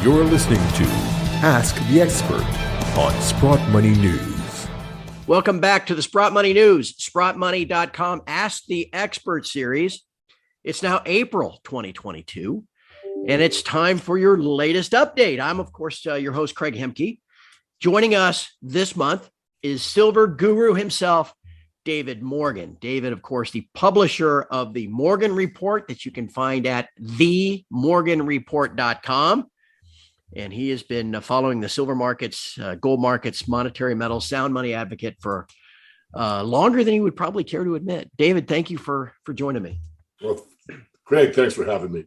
You're listening to Ask the Expert on Sprott Money News. Welcome back to the Sprott Money News, SprottMoney.com Ask the Expert series. It's now April 2022, and it's time for your latest update. I'm, of course, your host, Craig Hemke. Joining us this month is silver guru himself, David Morgan. David, of course, the publisher of the Morgan Report that you can find at themorganreport.com. And he has been following the silver markets, gold markets, monetary metals, sound money advocate for longer than he would probably care to admit. David, thank you for joining me. Well, Craig, thanks for having me.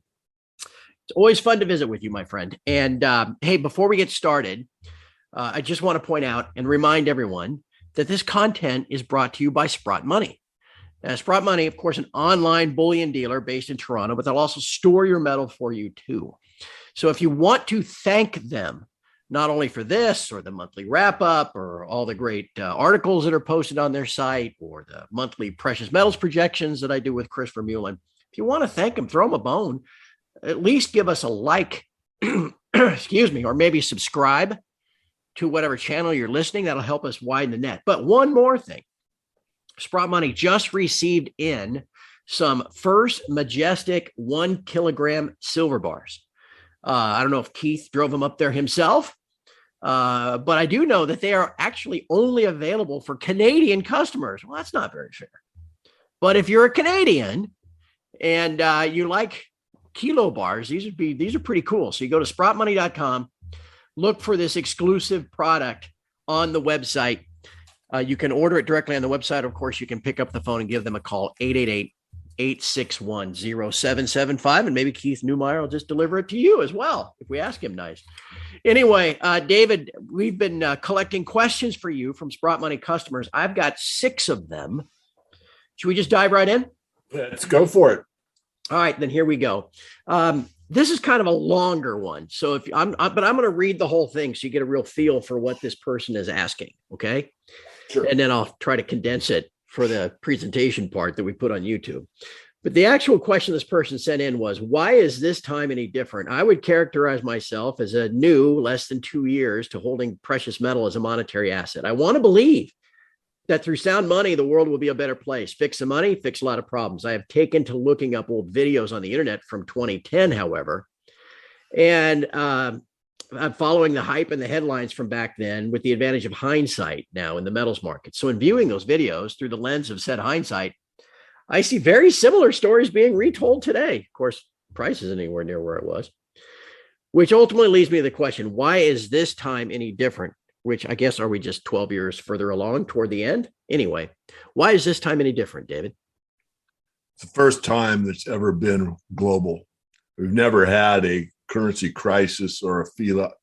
It's always fun to visit with you, my friend. And hey, before we get started, I just want to point out and remind everyone that this content is brought to you by Sprott Money. Now, Sprott Money, of course, an online bullion dealer based in Toronto, but they'll also store your metal for you too. So if you want to thank them, not only for this or the monthly wrap up or all the great articles that are posted on their site or the monthly precious metals projections that I do with Chris Vermeulen, if you want to thank them, throw them a bone, at least give us a like, excuse me, or maybe subscribe to whatever channel you're listening. That'll help us widen the net. But one more thing, Sprott Money just received in some First Majestic 1 kilogram silver bars. I don't know if Keith drove them up there himself, but I do know that they are actually only available for Canadian customers. Well, that's not very fair. But if you're a Canadian and you like kilo bars, these are pretty cool. So you go to sprottmoney.com, look for this exclusive product on the website. You can order it directly on the website. Of course, you can pick up the phone and give them a call, 888-861-0775. And maybe Keith Newmeyer will just deliver it to you as well, if we ask him nice. Anyway, David, we've been collecting questions for you from Sprott Money customers. I've got 6 of them. Should we just dive right in? Let's go for it. All right, then here we go. This is kind of a longer one. So but I'm going to read the whole thing so you get a real feel for what this person is asking. Okay. Sure. And then I'll try to condense it for the presentation part that we put on YouTube. But the actual question this person sent in was, why is this time any different? I would characterize myself as a new, less than 2 years to holding precious metal as a monetary asset. I want to believe that through sound money, the world will be a better place. Fix the money, fix a lot of problems. I have taken to looking up old videos on the internet from 2010, however, and I'm following the hype and the headlines from back then with the advantage of hindsight now in the metals market. So in viewing those videos through the lens of said hindsight, I see very similar stories being retold today. Of course, price isn't anywhere near where it was, which ultimately leads me to the question, why is this time any different? Which I guess, are we just 12 years further along toward the end? Anyway, why is this time any different, David? It's the first time that's ever been global. We've never had a currency crisis or a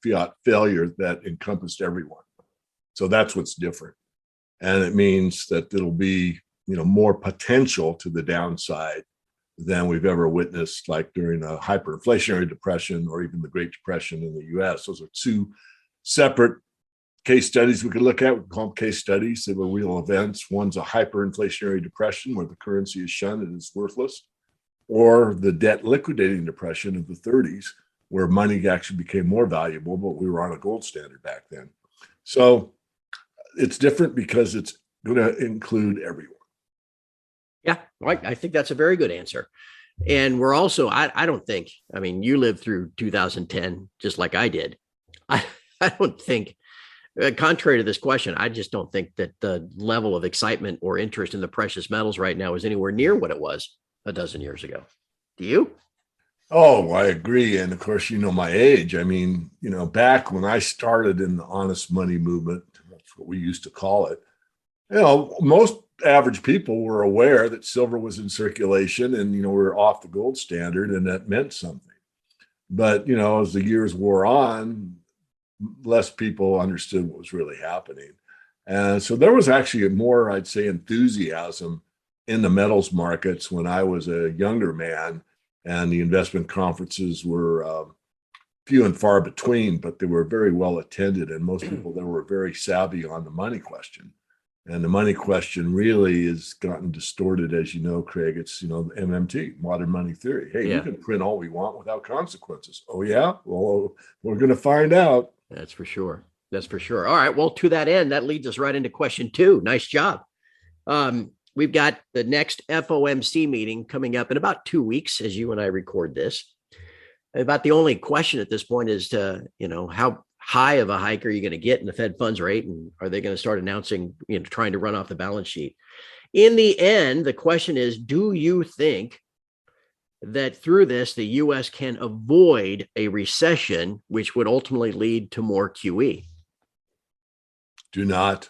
fiat failure that encompassed everyone. So that's what's different. And it means that it'll be, more potential to the downside than we've ever witnessed, like during a hyperinflationary depression or even the Great Depression in the US. Those are 2 separate case studies we could look at. We call them case studies. They were real events. One's a hyperinflationary depression where the currency is shunned and is worthless, or the debt liquidating depression of the 30s, where money actually became more valuable, but we were on a gold standard back then. So it's different because it's going to include everyone. Yeah, I think that's a very good answer. And we're also, I don't think, you lived through 2010 just like I did. I don't think, contrary to this question, I just don't think that the level of excitement or interest in the precious metals right now is anywhere near what it was a dozen years ago. Do you? Oh, I agree. And of course, my age. Back when I started in the honest money movement, that's what we used to call it, most average people were aware that silver was in circulation and, we were off the gold standard, and that meant something. But, as the years wore on, less people understood what was really happening. And so there was actually more, I'd say, enthusiasm in the metals markets when I was a younger man, and the investment conferences were few and far between, but they were very well attended, and most people there were very savvy on the money question. And the money question really has gotten distorted, as you know, Craig. It's, MMT, modern money theory. Hey, we can print all we want without consequences. Oh, yeah? Well, we're going to find out. That's for sure. That's for sure. All right. Well, to that end, that leads us right into question 2. Nice job. We've got the next FOMC meeting coming up in about 2 weeks as you and I record this. About the only question at this point is how high of a hike are you going to get in the Fed funds rate? And are they going to start announcing, trying to run off the balance sheet? In the end, the question is, do you think that through this, the U.S. can avoid a recession, which would ultimately lead to more QE? Do not.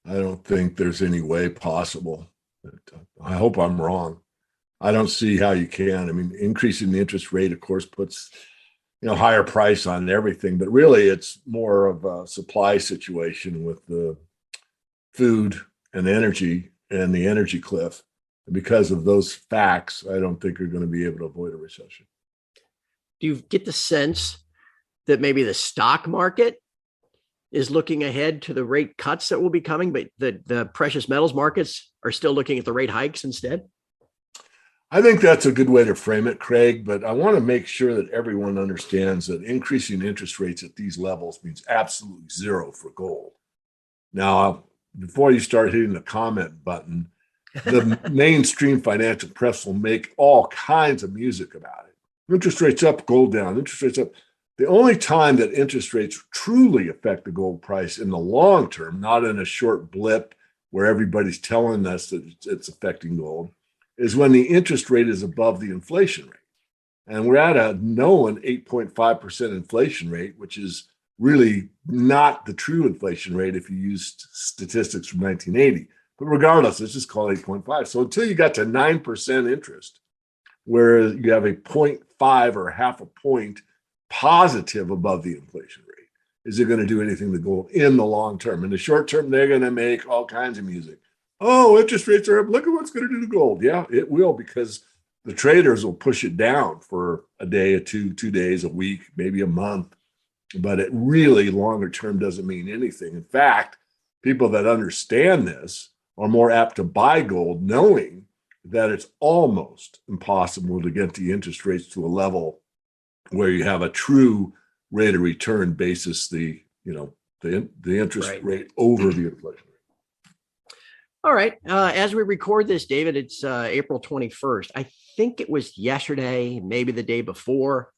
I don't think there's any way possible. I hope I'm wrong. I don't see how you can. I mean, increasing the interest rate, of course, puts higher price on everything, but really it's more of a supply situation with the food and energy and the energy cliff. And because of those facts, I don't think you're going to be able to avoid a recession. Do you get the sense that maybe the stock market is looking ahead to the rate cuts that will be coming, but the precious metals markets are still looking at the rate hikes instead? I think that's a good way to frame it, Craig, but I want to make sure that everyone understands that increasing interest rates at these levels means absolutely zero for gold. Now, before you start hitting the comment button, the mainstream financial press will make all kinds of music about it. Interest rates up, gold down, interest rates up. The only time that interest rates truly affect the gold price in the long term, not in a short blip where everybody's telling us that it's affecting gold, is when the interest rate is above the inflation rate. And we're at a known 8.5% inflation rate, which is really not the true inflation rate if you use statistics from 1980. But regardless, let's just call it 8.5. So until you got to 9% interest, where you have a 0.5 or half a point positive above the inflation rate, is it going to do anything to gold in the long term? In the short term, they're going to make all kinds of music. Oh, interest rates are up. Look at what's going to do to gold. Yeah, it will, because the traders will push it down for a day or 2 days, a week, maybe a month. But it really longer term doesn't mean anything. In fact, people that understand this are more apt to buy gold knowing that it's almost impossible to get the interest rates to a level where you have a true rate of return basis the interest rate over the inflation rate. All right. As we record this, David, it's April 21st. I think it was yesterday, maybe the day before,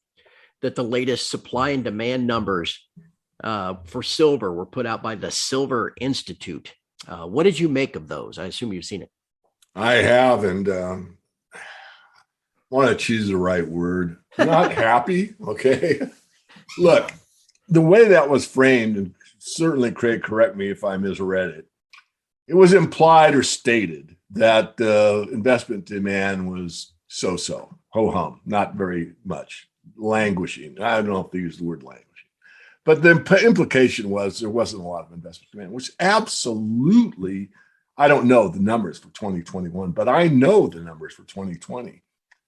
that the latest supply and demand numbers for silver were put out by the Silver Institute. What did you make of those? I assume you've seen it. I have, and want to choose the right word. Not happy. Okay. Look, the way that was framed, and certainly Craig, correct me if I misread it, it was implied or stated that investment demand was so-so, ho-hum, not very much, languishing. I don't know if they use the word languishing. But the implication was there wasn't a lot of investment demand, which absolutely, I don't know the numbers for 2021, but I know the numbers for 2020.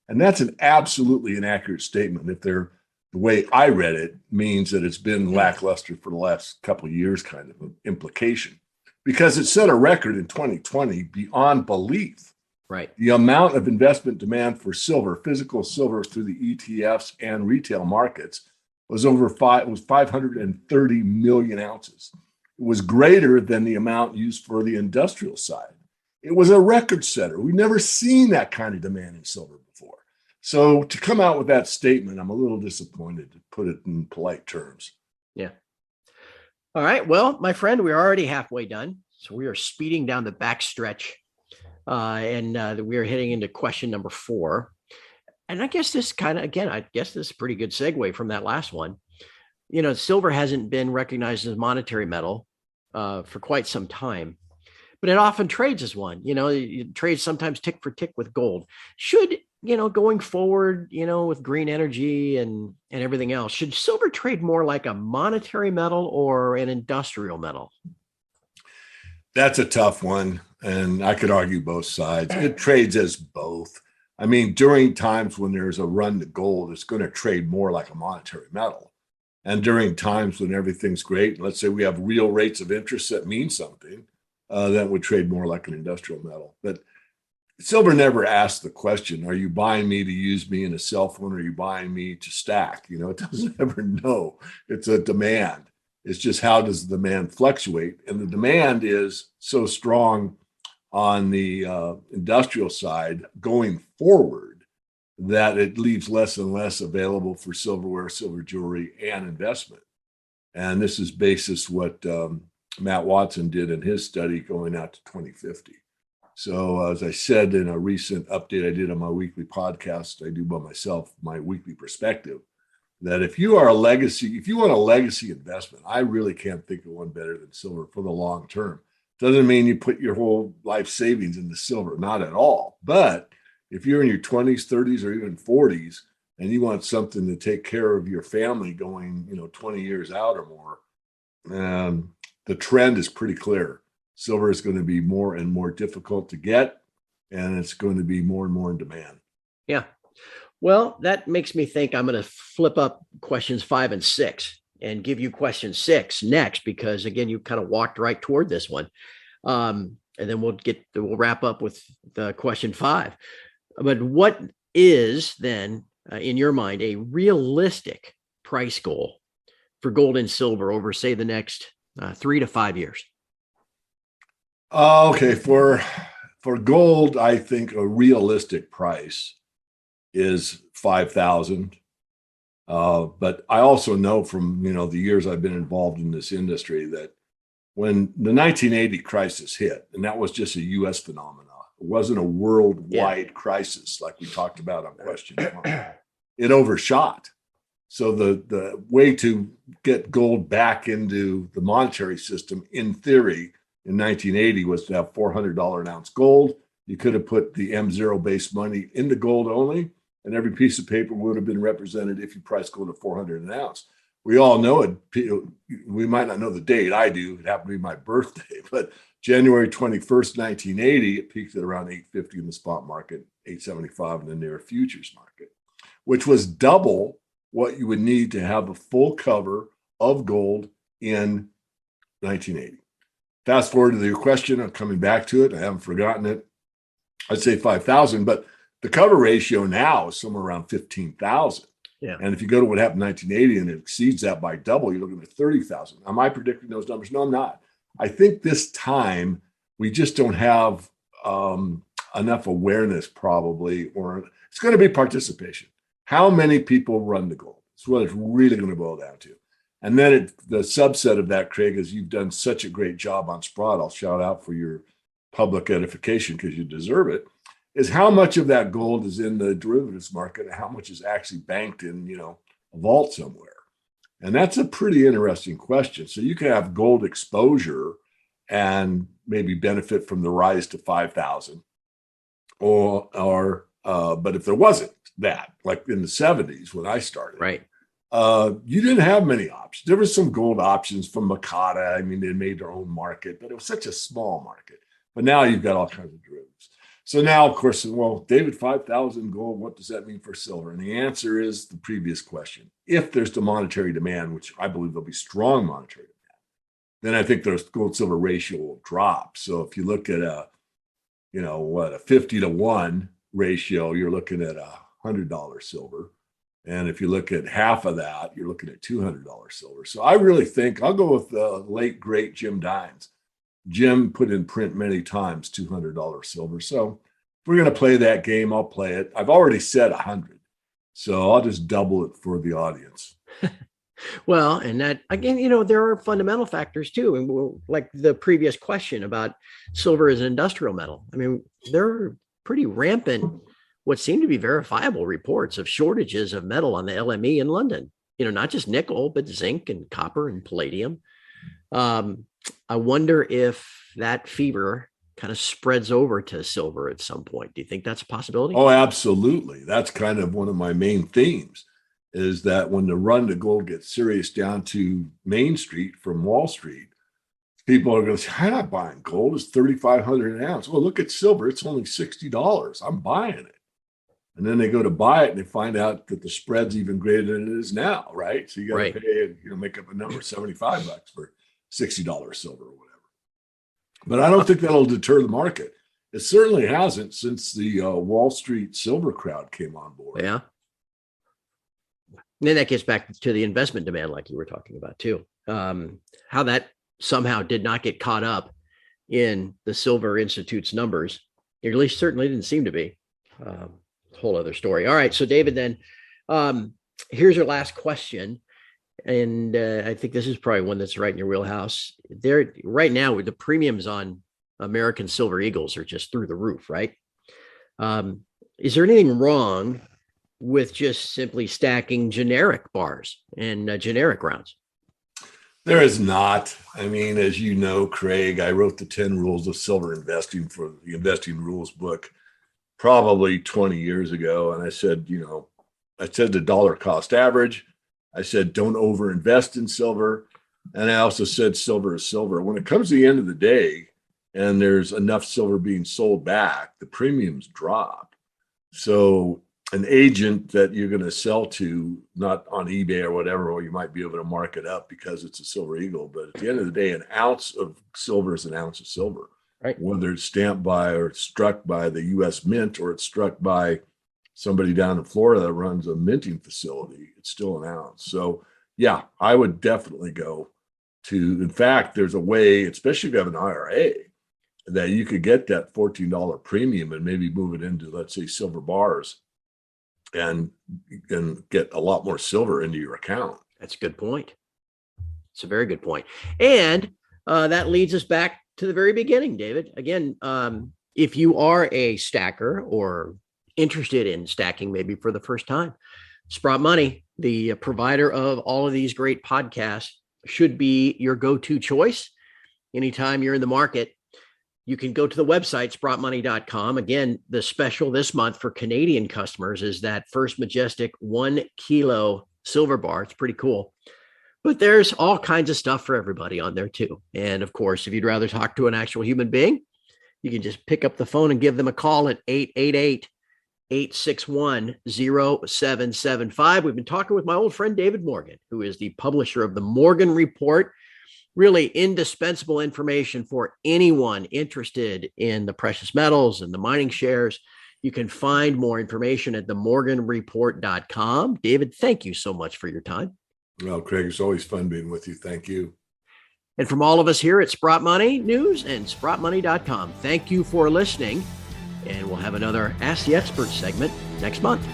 And that's an absolutely inaccurate statement. If they're the way I read it means that it's been lackluster for the last couple of years, kind of an implication. Because it set a record in 2020 beyond belief. Right. The amount of investment demand for silver, physical silver through the ETFs and retail markets was 530 million ounces. It was greater than the amount used for the industrial side. It was a record setter. We've never seen that kind of demand in silver before. So to come out with that statement, I'm a little disappointed, to put it in polite terms. Yeah. All right. Well, my friend, we're already halfway done. So we are speeding down the back stretch. And we are heading into question number 4. And I guess this this is a pretty good segue from that last one. Silver hasn't been recognized as a monetary metal for quite some time, but it often trades as one. It trades sometimes tick for tick with gold. Should, going forward, with green energy and everything else, should silver trade more like a monetary metal or an industrial metal? That's a tough one. And I could argue both sides. It trades as both. I mean, during times when there's a run to gold, it's going to trade more like a monetary metal. And during times when everything's great, let's say we have real rates of interest that mean something, that would trade more like an industrial metal. But silver never asked the question, are you buying me to use me in a cell phone, or are you buying me to stack? You know, it doesn't ever know. It's a demand. It's just, how does the demand fluctuate? And the demand is so strong on the industrial side going forward that it leaves less and less available for silverware, silver jewelry, and investment. And this is basis what Matt Watson did in his study going out to 2050. So as I said in a recent update I did on my weekly podcast, I do by myself, my weekly perspective, that if you want a legacy investment, I really can't think of one better than silver for the long term. Doesn't mean you put your whole life savings into silver, not at all. But if you're in your 20s, 30s, or even 40s, and you want something to take care of your family going, 20 years out or more, the trend is pretty clear. Silver is going to be more and more difficult to get, and it's going to be more and more in demand. Yeah. Well, that makes me think I'm going to flip up questions 5 and 6 and give you question 6 next, because again, you kind of walked right toward this one. And then we'll wrap up with the question 5. But what is then, in your mind, a realistic price goal for gold and silver over, say, the next 3 to 5 years? Okay, for gold, I think a realistic price is 5,000. But I also know from the years I've been involved in this industry that when the 1980 crisis hit, and that was just a U.S. phenomenon, it wasn't a worldwide crisis like we talked about on question 1. It overshot. So the way to get gold back into the monetary system, in theory, in 1980 was to have $400 an ounce gold. You could have put the M0 based money into gold only, and every piece of paper would have been represented if you priced gold at $400 an ounce. We all know it. We might not know the date. I do. It happened to be my birthday, but January 21st, 1980, it peaked at around 850 in the spot market, 875 in the near futures market, which was double what you would need to have a full cover of gold in 1980. Fast forward to your question, I'm coming back to it. I haven't forgotten it. I'd say 5,000, but the cover ratio now is somewhere around 15,000. Yeah. And if you go to what happened in 1980 and it exceeds that by double, you're looking at 30,000. Am I predicting those numbers? No, I'm not. I think this time we just don't have enough awareness, probably, or it's going to be participation. How many people run the gold? It's what it's really going to boil down to. And then the subset of that, Craig, is you've done such a great job on Sprott. I'll shout out for your public edification because you deserve it, is how much of that gold is in the derivatives market and how much is actually banked in, a vault somewhere. And that's a pretty interesting question. So you can have gold exposure and maybe benefit from the rise to 5,000, but if there wasn't that, like in the 70s when I started, right, you didn't have many options. There were some gold options from Makata. I mean, they made their own market, but it was such a small market. But now you've got all kinds of derivatives. So now, of course, well, David, 5,000 gold, what does that mean for silver? And the answer is the previous question. If there's the monetary demand, which I believe there'll be strong monetary demand, then I think there's gold silver ratio will drop. So if you look at a 50 to 1 ratio, you're looking at $100 silver. And if you look at half of that, you're looking at $200 silver. So I really think I'll go with the late, great Jim Dines. Jim put in print many times $200 silver. So if we're going to play that game, I'll play it. I've already said 100. So I'll just double it for the audience. Well, and that, again, there are fundamental factors too. And like the previous question about silver as an industrial metal. I mean, there are pretty rampant, what seem to be verifiable reports of shortages of metal on the LME in London, not just nickel, but zinc and copper and palladium. I wonder if that fever kind of spreads over to silver at some point. Do you think that's a possibility? Oh, absolutely. That's kind of one of my main themes, is that when the run to gold gets serious down to Main Street from Wall Street, people are going to say, I'm not buying gold. It's $3,500 an ounce. Well, look at silver. It's only $60. I'm buying it. And then they go to buy it and they find out that the spread's even greater than it is now, right? So you got to pay, make up a number, $75 for $60 silver or whatever. But I don't think that'll deter the market. It certainly hasn't since the Wall Street silver crowd came on board. Yeah. And then that gets back to the investment demand, like you were talking about too. How that somehow did not get caught up in the Silver Institute's numbers, or at least certainly didn't seem to be. Whole other story. All right. So David, then here's your last question. And I think this is probably one that's right in your wheelhouse. There right now, the premiums on American Silver Eagles are just through the roof, right? Is there anything wrong with just simply stacking generic bars and generic rounds? There is not. I mean, as you know, Craig, I wrote the 10 rules of silver investing for the Investing Rules book probably 20 years ago. And I said, the dollar cost average. I said, don't overinvest in silver. And I also said, silver is silver. When it comes to the end of the day and there's enough silver being sold back, the premiums drop. So an agent that you're going to sell to, not on eBay or whatever, or you might be able to mark it up because it's a Silver Eagle. But at the end of the day, an ounce of silver is an ounce of silver. Right. Whether it's stamped by or struck by the U.S. Mint or it's struck by somebody down in Florida that runs a minting facility, it's still an ounce. So, yeah, I would definitely go to, in fact, there's a way, especially if you have an IRA, that you could get that $14 premium and maybe move it into, let's say, silver bars and get a lot more silver into your account. That's a good point. It's a very good point. And that leads us back to the very beginning, David. Again, if you are a stacker or interested in stacking maybe for the first time, Sprott Money, the provider of all of these great podcasts, should be your go-to choice. Anytime you're in the market, you can go to the website, sprottmoney.com. Again, the special this month for Canadian customers is that First Majestic 1 kilo silver bar. It's pretty cool. But there's all kinds of stuff for everybody on there too. And of course, if you'd rather talk to an actual human being, you can just pick up the phone and give them a call at 888-861-0775. We've been talking with my old friend, David Morgan, who is the publisher of the Morgan Report. Really indispensable information for anyone interested in the precious metals and the mining shares. You can find more information at themorganreport.com. David, thank you so much for your time. Well, Craig, it's always fun being with you. Thank you. And from all of us here at Sprott Money News and sprottmoney.com, thank you for listening. And we'll have another Ask the Expert segment next month.